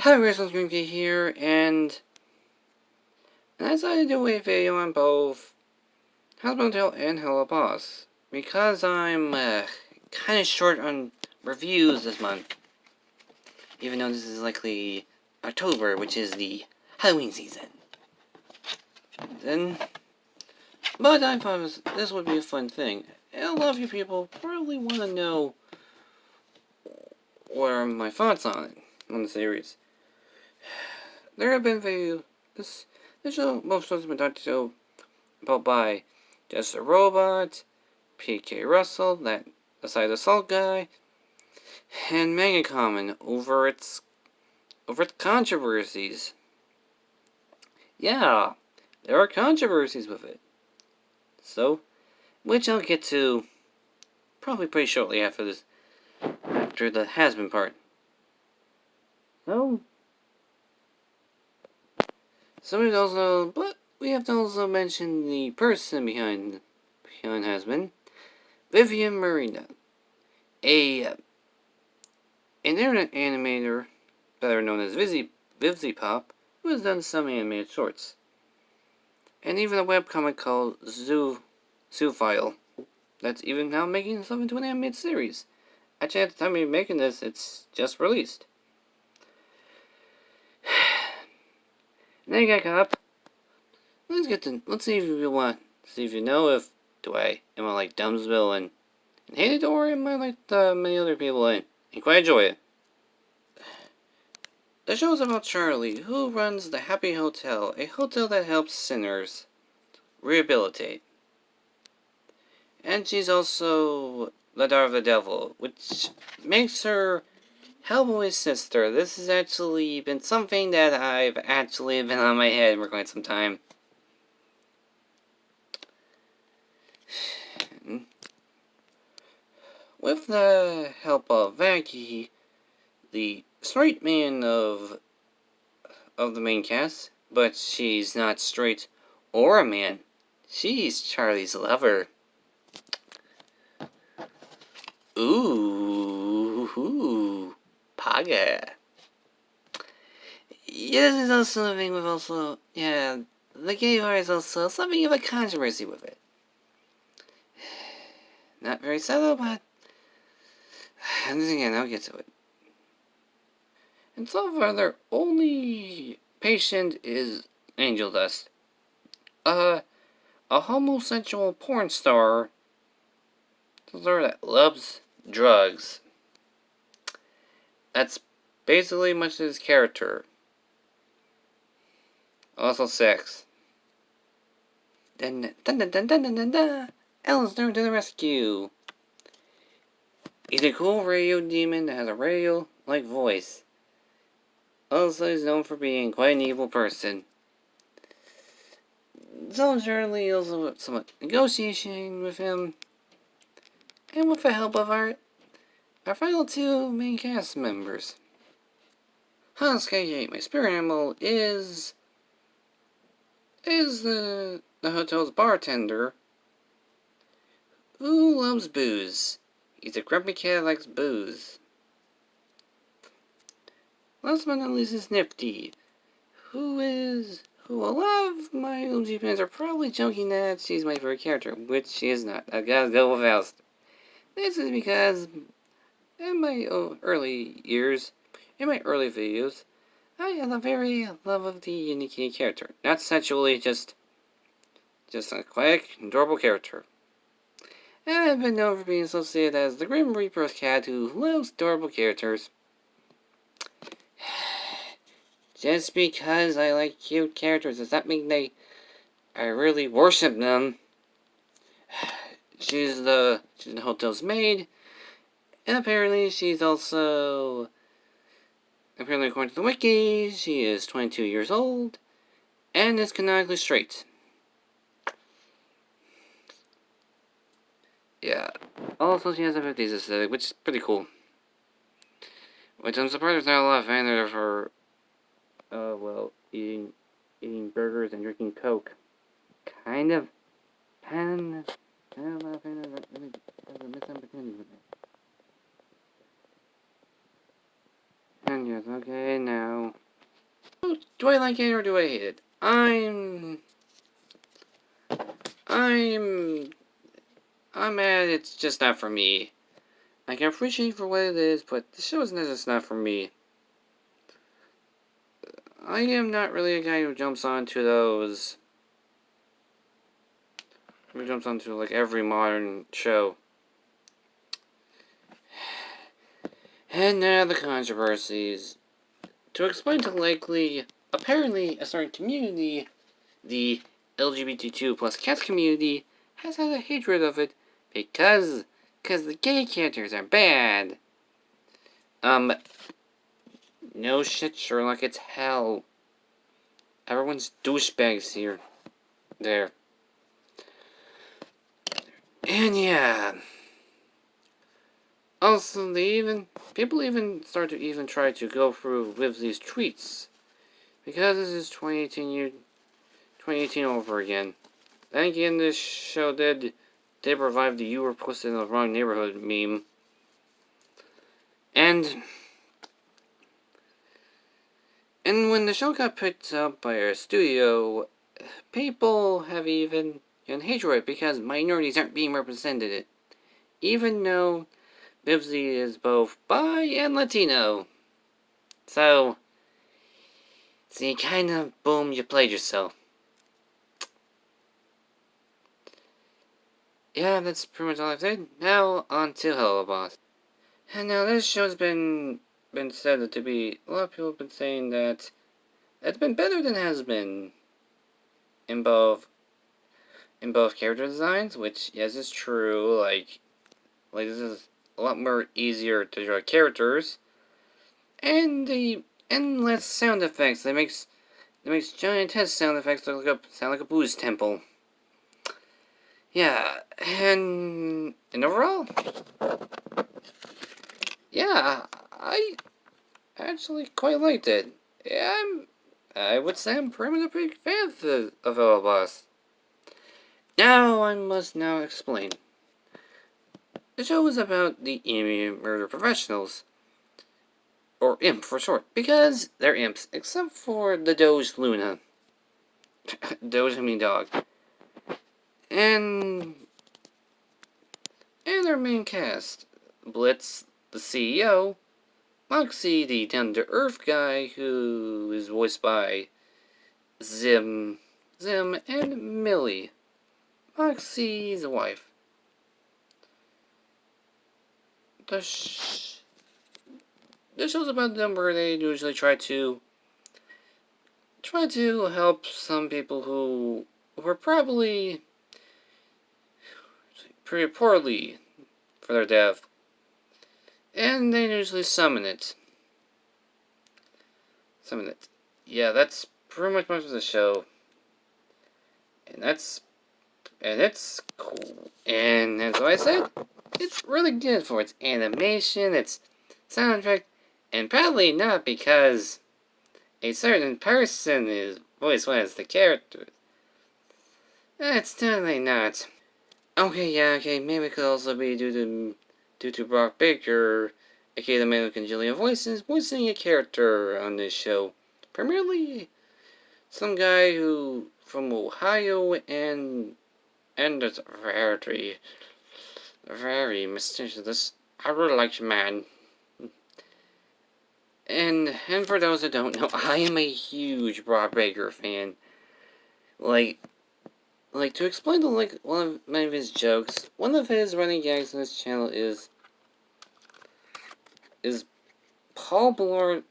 Hi, Rachel's Grimkey here, and I decided to do a video on both Hazbin and helluvaboss because I'm kind of short on reviews this month, even though this is likely October, which is the Halloween season. But I thought this would be a fun thing, and a lot of you people probably want to know what are my thoughts on the series. There have been videos. This show most has been talked about by Just a Robot, P.K. Russell, that Aside Assault guy, and Mega Common over its controversies. Yeah, there are controversies with it. So, which I'll get to probably pretty shortly after the has-been part. But we have to also mention the person behind has-been, Vivian Marina, an internet animator, better known as VivzyPop, who has done some animated shorts, and even a webcomic called Zoophile, that's even now making itself into an animated series. Actually, at the time of making this, it's just released. Now you got up. Let's see if you know if am I like Dumbsville and hate it, or am I like many other people and quite enjoy it. The show is about Charlie, who runs the Happy Hotel, a hotel that helps sinners rehabilitate. And she's also the daughter of the devil, which makes her Hellboy's sister. This has actually been something that I've actually been on my head for quite some time. With the help of Vaggie, the straight man of the main cast, but she's not straight or a man. She's Charlie's lover. Ooh, Paga. Yeah, this is also something with the gay bar is also something of a controversy with it. Not very subtle, but again, I'll get to it. And so far, their only patient is Angel Dust, a homosexual porn star that loves drugs. That's basically much of his character. Also sex. Dun dun dun dun dun dun dun dun. Alistair to the rescue. He's a cool radio demon that has a radio-like voice. Also, he's known for being quite an evil person. So Charlie also somewhat negotiation with him, and with the help of our final two main cast members. Husky, my spirit animal, is the hotel's bartender who loves booze. He's a grumpy cat that likes booze. Last but not least is Nifty, who a lot of my OG fans are probably joking that she's my favorite character, which she is not. I gotta go with Alistair. This is because in my early videos, I had a very love of the unique character. Not sexually, just a quiet, adorable character. And I've been known for being associated as the Grim Reaper's cat who loves adorable characters. Just because I like cute characters does not mean I really worship them. She's the hotel's maid, and apparently she's also, according to the wiki, she is 22 years old, and is canonically straight. Yeah. Also, she has a 50s aesthetic, which is pretty cool. Which I'm surprised there's not a lot of fan of her, eating burgers and drinking Coke. Kind of a lot of fan of that. There's a missed opportunity with yes, okay, now. Do I like it or do I hate it? I'm mad it's just not for me. I can appreciate for what it is, but the show is just not for me. I am not really a guy who jumps onto those. Who jumps onto like every modern show. And now the controversies. To explain to likely, apparently a certain community, the LGBT2 plus cats community, has had a hatred of it because the gay characters are bad. No shit, Sherlock, it's hell. Everyone's douchebags here. There. And yeah. Also, people even start to even try to go through with these tweets. Because this is 2018 over again. Then again, this show did revive the "you were posted in the wrong neighborhood" meme. And when the show got picked up by our studio, people have even hated it because minorities aren't being represented. Even though Bibsy is both bi and Latino. So you kind of, boom, you played yourself. Yeah, that's pretty much all I've said. Now, on to helluvaboss. And now this show's been said to be, a lot of people have been saying that it's been better than hazbin in both character designs, which yes is true. Like this is a lot more easier to draw characters, and less sound effects. That makes giant test sound effects sound like a Buddhist temple. Yeah, and overall, yeah, I actually quite liked it. Yeah, I would say I'm pretty much a big fan of helluvaboss. Now I must now explain. The show is about the EMU murder professionals, or imp for short, because they're imps, except for the Doge Luna. Doge, I mean dog. And their main cast, Blitz, the CEO, Moxie, the down-to-earth guy, who is voiced by Zim, and Millie, Moxie's wife. The show's about them where they usually try to help some people who were probably pretty poorly for their death. And they usually summon it. Yeah, that's pretty much most of the show. And it's cool. And as I said, it's really good for its animation, its soundtrack, and probably not because a certain person is voiced as the character. That's totally not. Okay, yeah, okay, maybe it could also be due to Brock Baker, aka the man who can Jillian voicing a character on this show. Primarily some guy who from Ohio and it's very mysterious. I really like you, man. And for those that don't know, I am a huge Brock Baker fan. Like to explain one of many of his jokes, one of his running gags on his channel is Paul Blart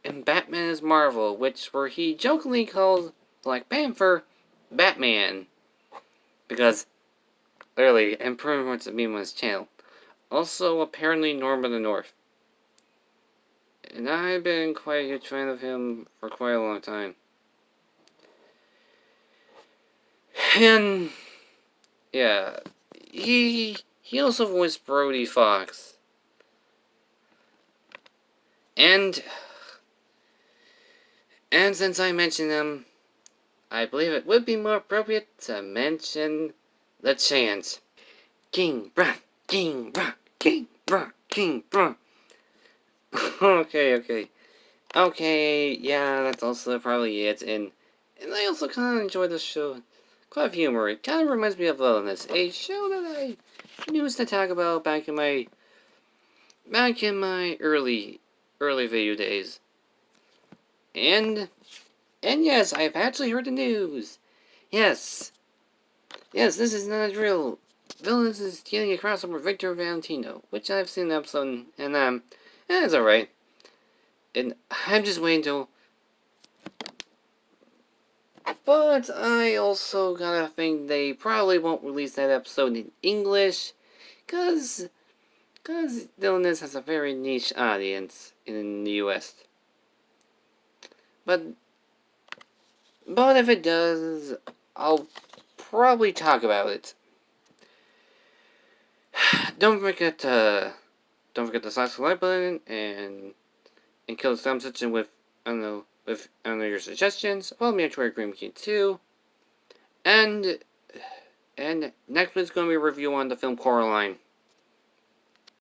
in Batman is Marvel, where he jokingly calls Black Panther Batman. Because, clearly, and pretty much a meme on his channel. Also, apparently, Norman the North. And I've been quite a huge fan of him for quite a long time. And, yeah, he also voiced Brody Fox. And since I mentioned him, I believe it would be more appropriate to mention the chant. King Brock, King Brock, King Brock, King Brock. Okay. Okay, yeah, that's also probably it. And I also kind of enjoy the show. Quite of humor. It kind of reminds me of Wellness, a show that I used to talk about back in my early video days. And yes, I've actually heard the news. Yes, yes, this is not real. Villains is getting a crossover with Victor Valentino, which I've seen the episode, and it's alright. And I'm just waiting till. But I also gotta think they probably won't release that episode in English, cause Villainous has a very niche audience in the US. But if it does, I'll probably talk about it. Don't forget to slash the like button and kill the thumbs section with your suggestions. Follow me on Twitter, GreamKid 2, and next week's gonna be a review on the film Coraline.